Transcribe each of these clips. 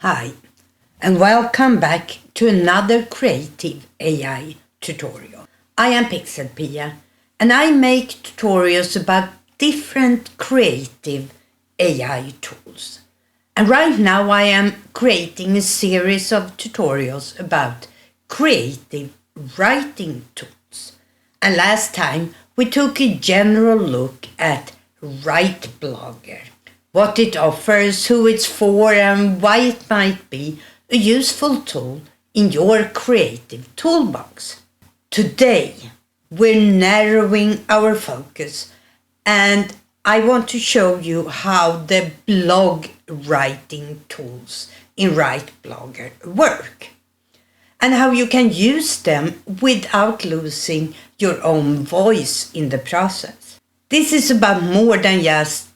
Hi, and welcome back to another creative AI tutorial. I am PixelPia, and I make tutorials about different creative AI tools. And right now I am creating a series of tutorials about creative writing tools. And last time we took a general look at RightBlogger, what it offers, who it's for, and why it might be a useful tool in your creative toolbox. Today, we're narrowing our focus, and I want to show you how the blog writing tools in RightBlogger work, and how you can use them without losing your own voice in the process. This is about more than just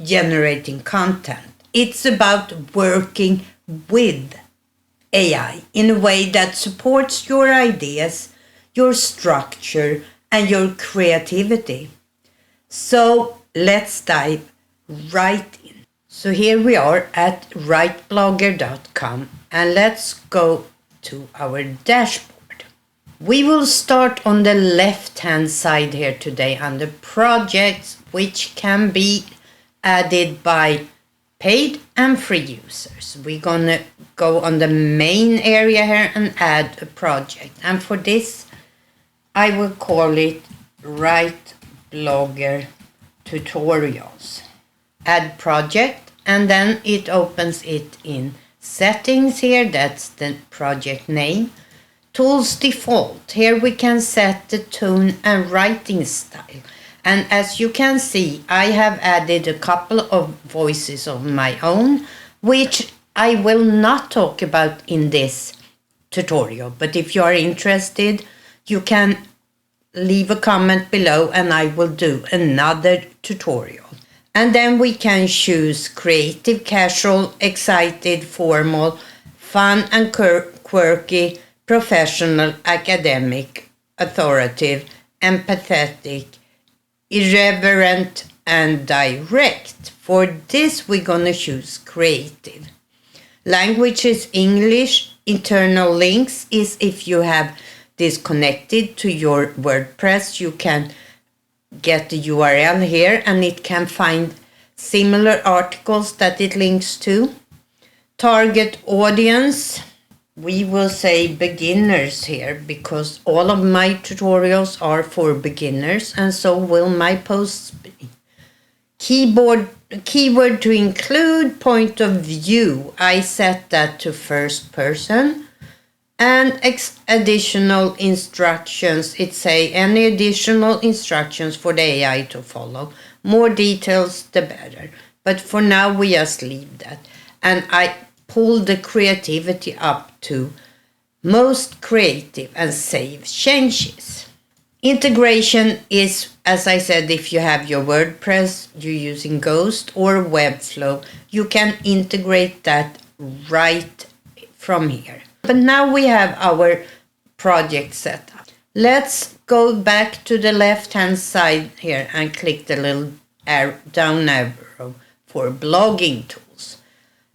generating content. It's about working with AI in a way that supports your ideas, your structure, and your creativity. So let's dive right in. So here we are at rightblogger.com, and let's go to our dashboard. We will start on the left-hand side here today under projects, which can be added by paid and free users. We're gonna go on the main area here and add a project. And for this, I will call it RightBlogger Tutorials. Add project, and then it opens it in settings here. That's the project name. Tools default. Here we can set the tone and writing style. And as you can see, I have added a couple of voices of my own, which I will not talk about in this tutorial. But if you are interested, you can leave a comment below and I will do another tutorial. And then we can choose creative, casual, excited, formal, fun and quirky, professional, academic, authoritative, empathetic, irreverent, and direct. For this, we're going to choose creative. Language is English. Internal links is if you have this connected to your WordPress, you can get the URL here and it can find similar articles that it links to. Target audience. We will say beginners here because all of my tutorials are for beginners and so will my posts be. Keyword to include, point of view. I set that to first person. And additional instructions. It say any additional instructions for the AI to follow. More details, the better. But for now, we just leave that. And I pull the creativity up to most creative and save changes. Integration is, as I said, if you have your WordPress, you're using Ghost or Webflow, you can integrate that right from here. But now we have our project set up. Let's go back to the left-hand side here and click the little down arrow for blogging tools.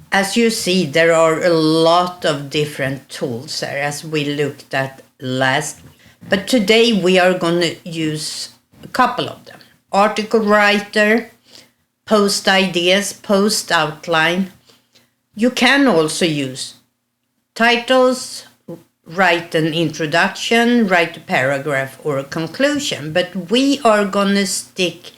As you see, there are a lot of different tools there as we looked at last week. But today we are going to use a couple of them. Article writer, post ideas, post outline. You can also use titles, write an introduction, write a paragraph or a conclusion. But we are going to stick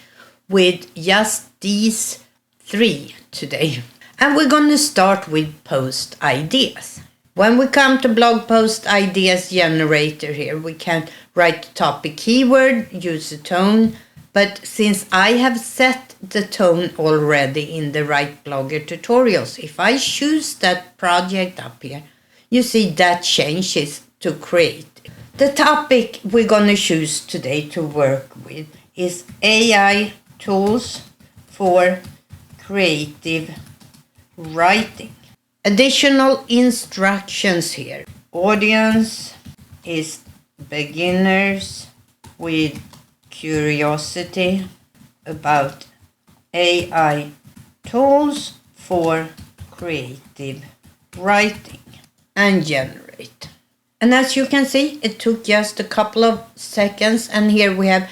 with just these three today. And we're going to start with post ideas. When we come to blog post ideas generator here, we can write the topic keyword, use a tone. But since I have set the tone already in the RightBlogger tutorials, if I choose that project up here, you see that changes to create. The topic we're going to choose today to work with is AI tools for creative writing. Additional instructions here. Audience is beginners with curiosity about AI tools for creative writing and generate. And as you can see, it took just a couple of seconds, and here we have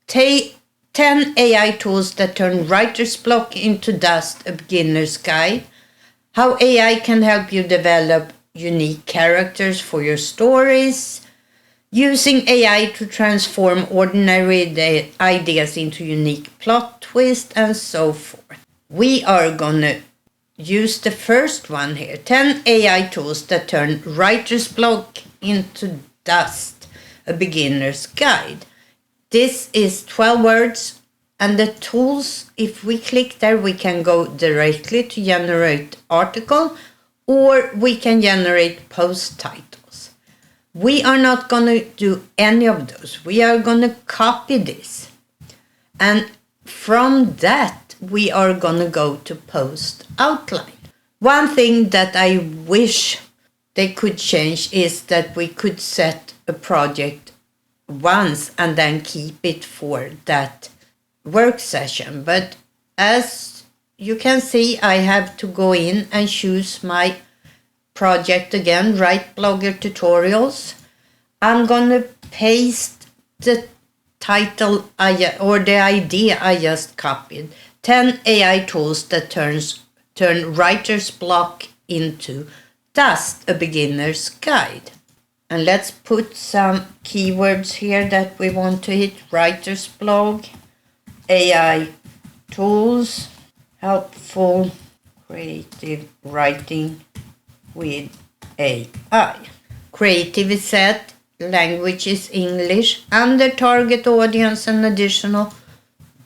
10 AI tools that turn writer's block into dust, a beginner's guide. How AI can help you develop unique characters for your stories. Using AI to transform ordinary ideas into unique plot twists, and so forth. We are gonna use the first one here. 10 AI tools that turn writer's block into dust, a beginner's guide. This is 12 words, and the tools, if we click there, we can go directly to generate article, or we can generate post titles. We are not going to do any of those. We are going to copy this. And from that, we are going to go to post outline. One thing that I wish they could change is that we could set a project once and then keep it for that work session. But as you can see, I have to go in and choose my project again, RightBlogger tutorials. I'm gonna paste the title or the idea I just copied. 10 AI tools that turn writer's block into dust, a beginner's guide. And let's put some keywords here that we want to hit. Writer's block, AI tools, helpful creative writing with AI. Creative is set, language is English, under target audience and additional.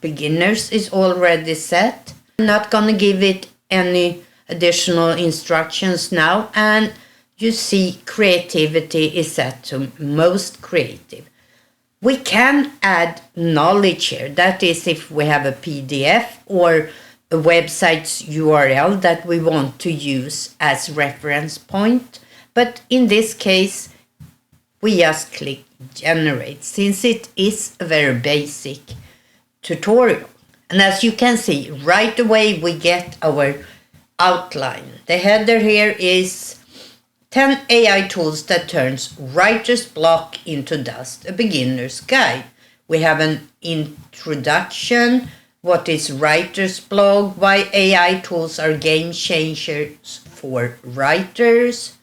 Beginners is already set. I'm not gonna give it any additional instructions now, and you see creativity is set to most creative. We can add knowledge here. That is if we have a PDF or a website's URL that we want to use as reference point. But in this case, we just click generate, since it is a very basic tutorial. And as you can see, right away we get our outline. The header here is 10 AI tools that turns writer's block into dust, a beginner's guide. We have an introduction, what is writer's block, why AI tools are game changers for writers.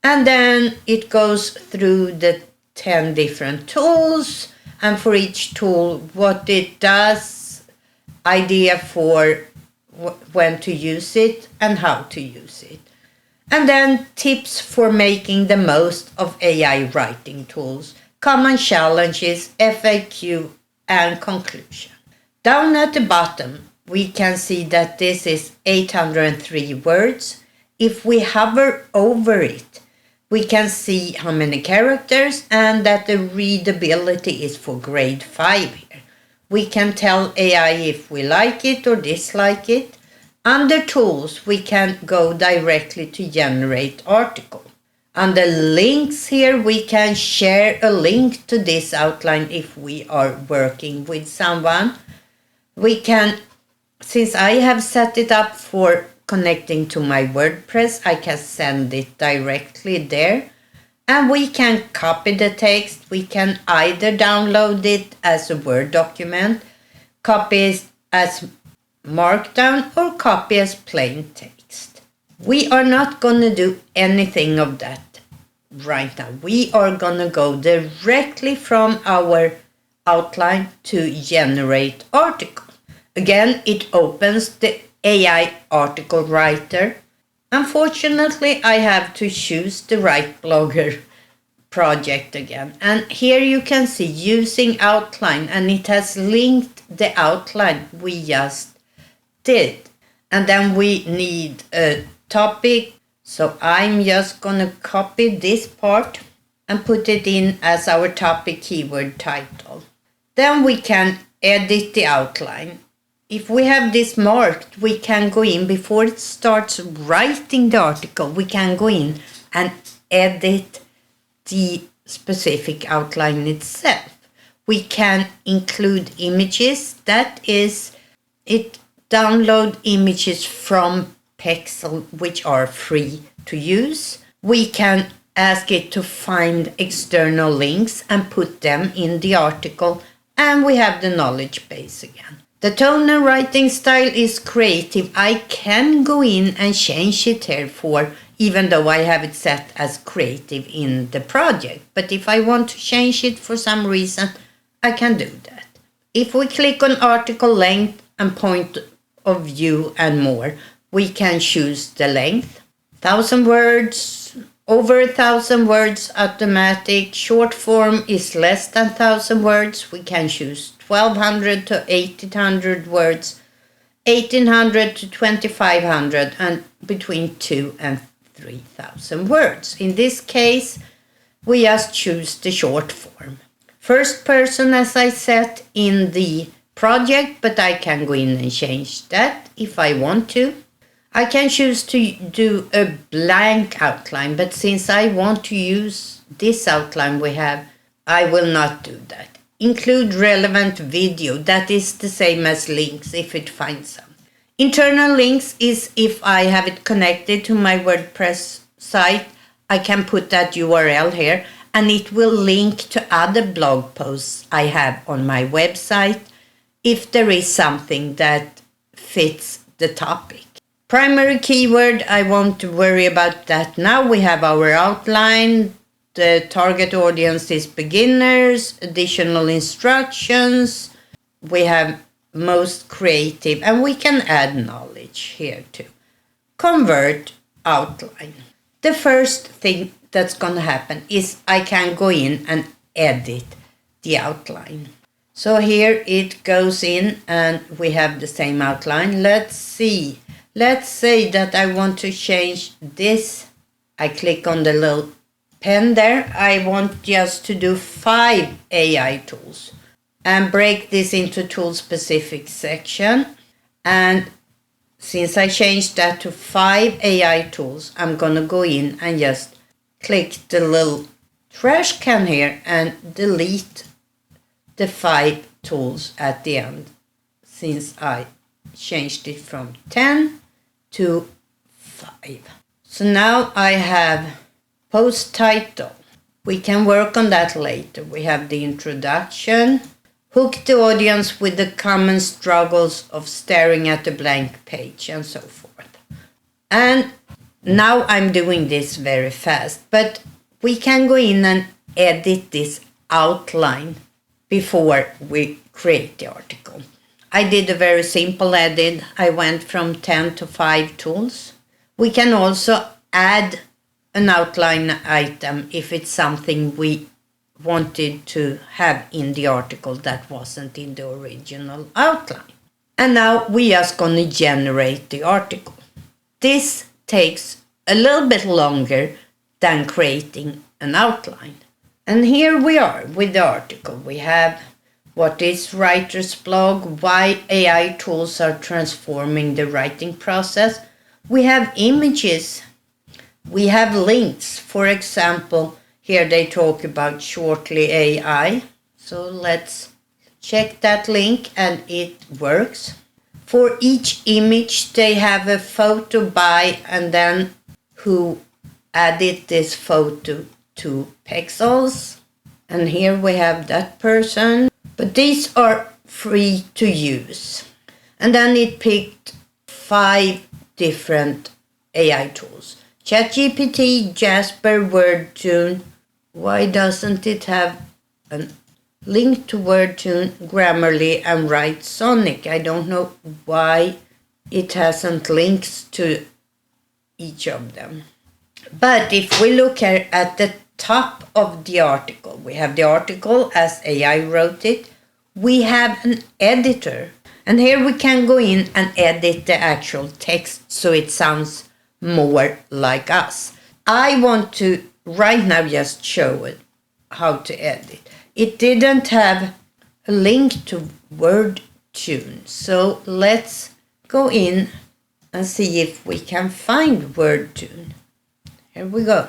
And then it goes through the 10 different tools, and for each tool what it does, idea for when to use it and how to use it. And then tips for making the most of AI writing tools, common challenges, FAQ, and conclusion. Down at the bottom, we can see that this is 803 words. If we hover over it, we can see how many characters and that the readability is for grade 5 here. We can tell AI if we like it or dislike it. Under tools, we can go directly to generate article. Under links here, we can share a link to this outline if we are working with someone. We can, since I have set it up for connecting to my WordPress, I can send it directly there. And we can copy the text. We can either download it as a Word document, copy it as Markdown, or copy as plain text. We are not going to do anything of that right now. We are going to go directly from our outline to generate article. Again, it opens the AI article writer. Unfortunately, I have to choose the RightBlogger project again. And here you can see using outline, and it has linked the outline we just did. And then we need a topic. So I'm just going to copy this part and put it in as our topic keyword title. Then we can edit the outline. If we have this marked, we can go in before it starts writing the article. We can go in and edit the specific outline itself. We can include images. That is, it download images from Pixel, which are free to use. We can ask it to find external links and put them in the article, and we have the knowledge base again. The tone and writing style is creative. I can go in and change it here even though I have it set as creative in the project. But if I want to change it for some reason, I can do that. If we click on article length and point of view and more, we can choose the length. 1,000 words, over 1,000 words, automatic. Short form is less than 1,000 words. We can choose 1,200 to 1,800 words, 1,800 to 2,500, and between 2,000 and 3,000 words. In this case, we just choose the short form. First person, as I said, in the project, but I can go in and change that if I want to. I can choose to do a blank outline, but since I want to use this outline we have, I will not do that. Include relevant video, that is the same as links if it finds some. Internal links is if I have it connected to my WordPress site, I can put that URL here and it will link to other blog posts I have on my website if there is something that fits the topic. Primary keyword, I won't worry about that now. We have our outline. The target audience is beginners, additional instructions. We have most creative, and we can add knowledge here too. Convert outline. The first thing that's going to happen is I can go in and edit the outline. So here it goes in and we have the same outline. Let's see. Let's say that I want to change this. I click on the little pen there. I want just to do 5 AI tools and break this into tool specific section. And since I changed that to 5 AI tools, I'm going to go in and just click the little trash can here and delete the 5 tools at the end, since I changed it from 10 to 5. So now I have post title. We can work on that later. We have the introduction. Hook the audience with the common struggles of staring at a blank page and so forth. And now I'm doing this very fast, but we can go in and edit this outline before we create the article. I did a very simple edit. I went from 10 to 5 tools. We can also add an outline item if it's something we wanted to have in the article that wasn't in the original outline. And now we are just going to generate the article. This takes a little bit longer than creating an outline. And here we are with the article. We have what is writer's blog, why AI tools are transforming the writing process. We have images. We have links. For example, here they talk about Shortly AI. So let's check that link and it works. For each image, they have a photo by and then who added this photo to pixels. And here we have that person. But these are free to use. And then it picked 5 different AI tools. ChatGPT, Jasper, WordTune. Why doesn't it have a link to WordTune, Grammarly, and WriteSonic? I don't know why it hasn't links to each of them. But if we look here at the top of the article, we have the article as AI wrote it. We have an editor. And here we can go in and edit the actual text so it sounds more like us. I want to right now just show it how to edit. It didn't have a link to WordTune. So let's go in and see if we can find WordTune. Here we go.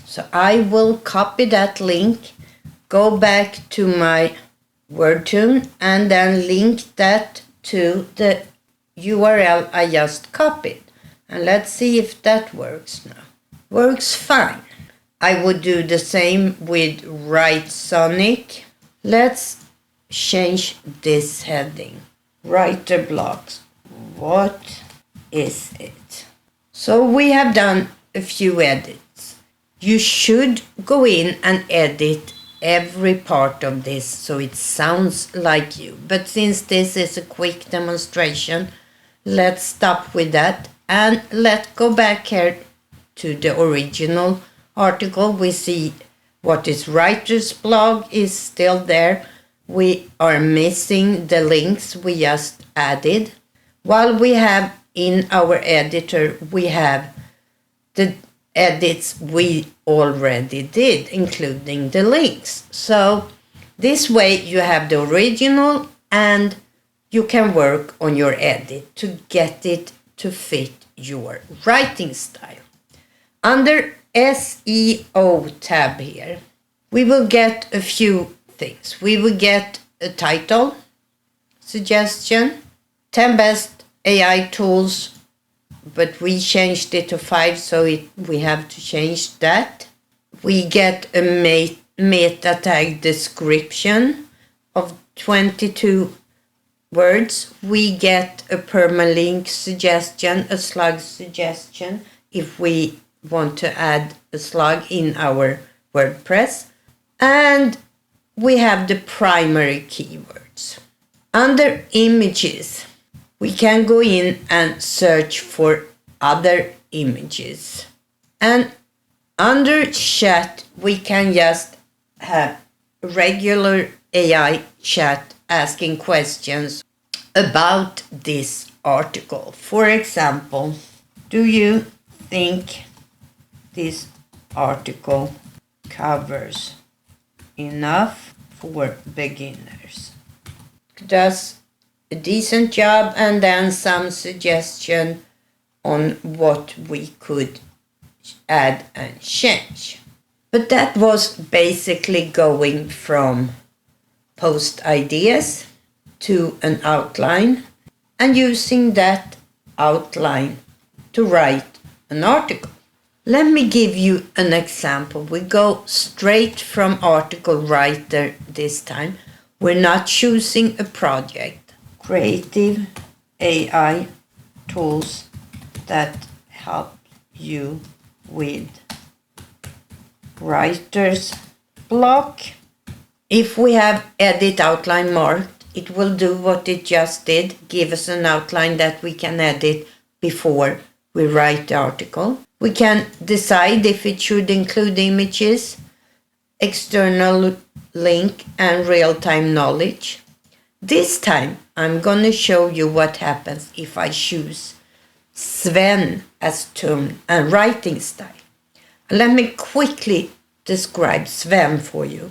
So I will copy that link, go back to my WordTune, and then link that to the URL I just copied. And let's see if that works now. Works fine. I would do the same with Right Sonic. Let's change this heading. Writer blogs. What is it? So we have done a few edits. You should go in and edit every part of this so it sounds like you. But since this is a quick demonstration, let's stop with that and let's go back here to the original article. We see what is writer's blog is still there. We are missing the links we just added. While we have in our editor, we have the edits we already did, including the links. So this way you have the original and you can work on your edit to get it to fit your writing style. Under SEO tab here, we will get a few things. We will get a title, suggestion, 10 best AI tools, but we changed it to 5, so we have to change that. We get a meta tag description of 22 words. We get a permalink suggestion, a slug suggestion, if we want to add a slug in our WordPress. And we have the primary keywords. Under images, we can go in and search for other images. And under chat, we can just have regular AI chat asking questions about this article. For example, do you think this article covers enough for beginners? Does a decent job, and then some suggestion on what we could add and change. But that was basically going from post ideas to an outline and using that outline to write an article. Let me give you an example. We go straight from article writer this time. We're not choosing a project. Creative AI tools that help you with writer's block. If we have edit outline marked, it will do what it just did, give us an outline that we can edit before we write the article. We can decide if it should include images, external link, and real-time knowledge. This time, I'm going to show you what happens if I choose Sven as tone and writing style. Let me quickly describe Sven for you.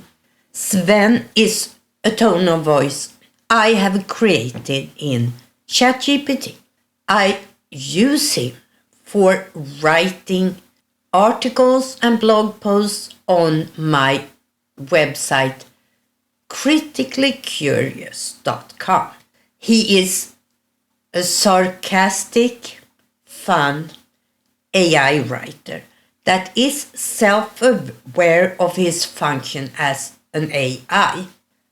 Sven is a tone of voice I have created in ChatGPT. I use him for writing articles and blog posts on my website criticallycurious.com. He is a sarcastic, fun AI writer that is self-aware of his function as an AI,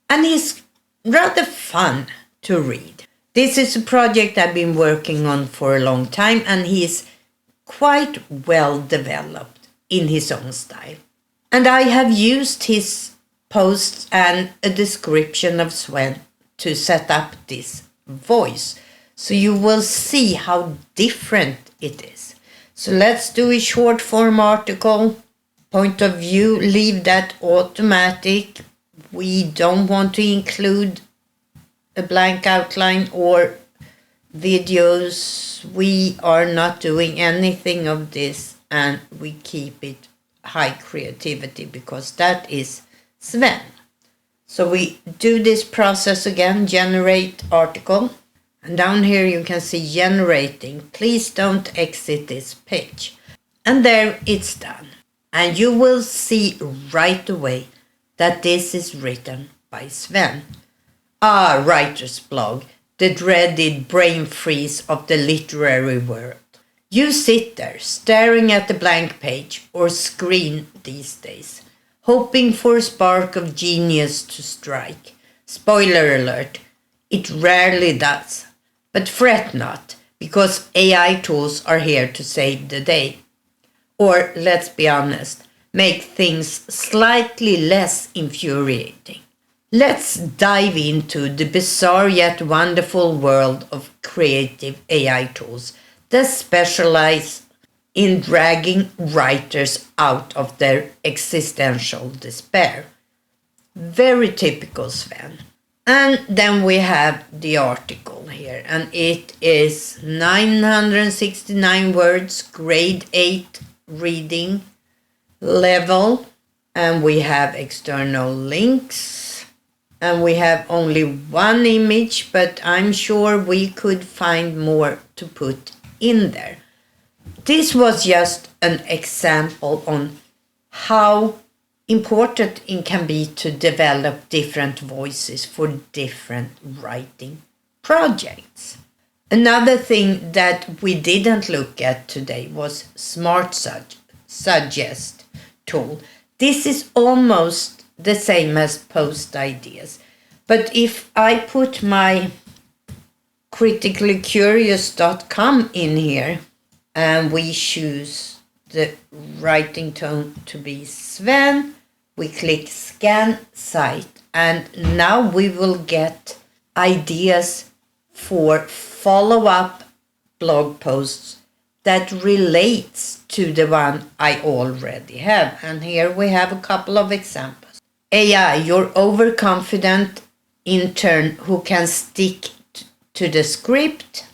and is rather fun to read. This is a project I've been working on for a long time, and he is quite well developed in his own style. And I have used his posts and a description of Sven to set up this voice, so you will see how different it is. So let's do a short form article. Point of view, leave that automatic. We don't want to include a blank outline or videos. We are not doing anything of this, and we keep it high creativity because that is Sven. So we do this process again, generate article. And down here you can see generating. Please don't exit this page. And there it's done. And you will see right away that this is written by Sven. Writer's blog, the dreaded brain freeze of the literary world. You sit there staring at the blank page or screen these days, hoping for a spark of genius to strike. Spoiler alert, it rarely does. But fret not, because AI tools are here to save the day. Or, let's be honest, make things slightly less infuriating. Let's dive into the bizarre yet wonderful world of creative AI tools that specialize in dragging writers out of their existential despair. Very typical, Sven. And then we have the article here, and it is 969 words, grade 8 reading level, and we have external links, and we have only one image, but I'm sure we could find more to put in there. This was just an example on how important it can be to develop different voices for different writing projects. Another thing that we didn't look at today was Smart Suggest tool. This is almost the same as Post Ideas. But if I put my criticallycurious.com in here and we choose the writing tone to be Sven, we click scan site, and now we will get ideas for follow-up blog posts that relates to the one I already have. And here we have a couple of examples. AI, your overconfident intern who can stick to the script.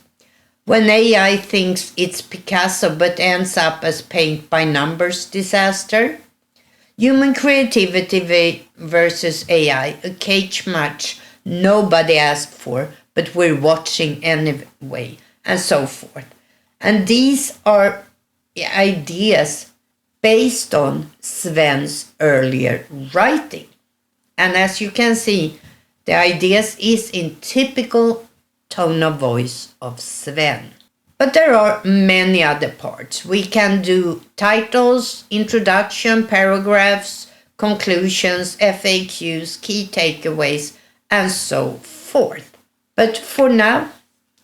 When AI thinks it's Picasso but ends up as paint by numbers disaster. Human creativity versus AI, a cage match nobody asked for, but we're watching anyway, and so forth. And these are ideas based on Sven's earlier writing. And as you can see, the ideas is in typical tone of voice of Sven. But there are many other parts. We can do titles, introduction, paragraphs, conclusions, FAQs, key takeaways, and so forth. But for now,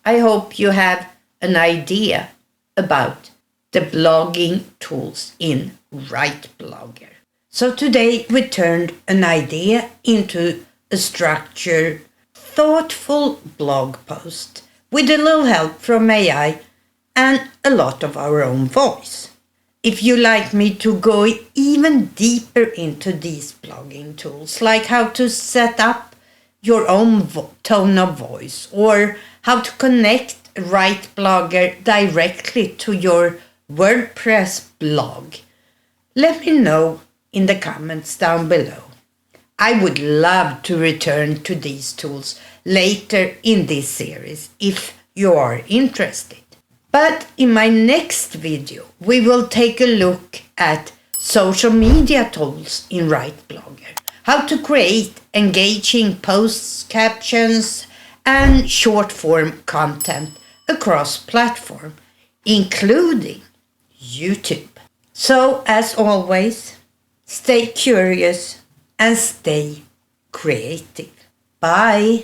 I hope you have an idea about the blogging tools in RightBlogger. So today we turned an idea into a structured, thoughtful blog post with a little help from AI and a lot of our own voice. If you like me to go even deeper into these blogging tools, like how to set up your own tone of voice or how to connect RightBlogger directly to your WordPress blog, let me know in the comments down below. I would love to return to these tools later in this series if you are interested. But in my next video, we will take a look at social media tools in RightBlogger, how to create engaging posts, captions, and short-form content across platform, including YouTube. So, as always, stay curious and stay creative. Bye!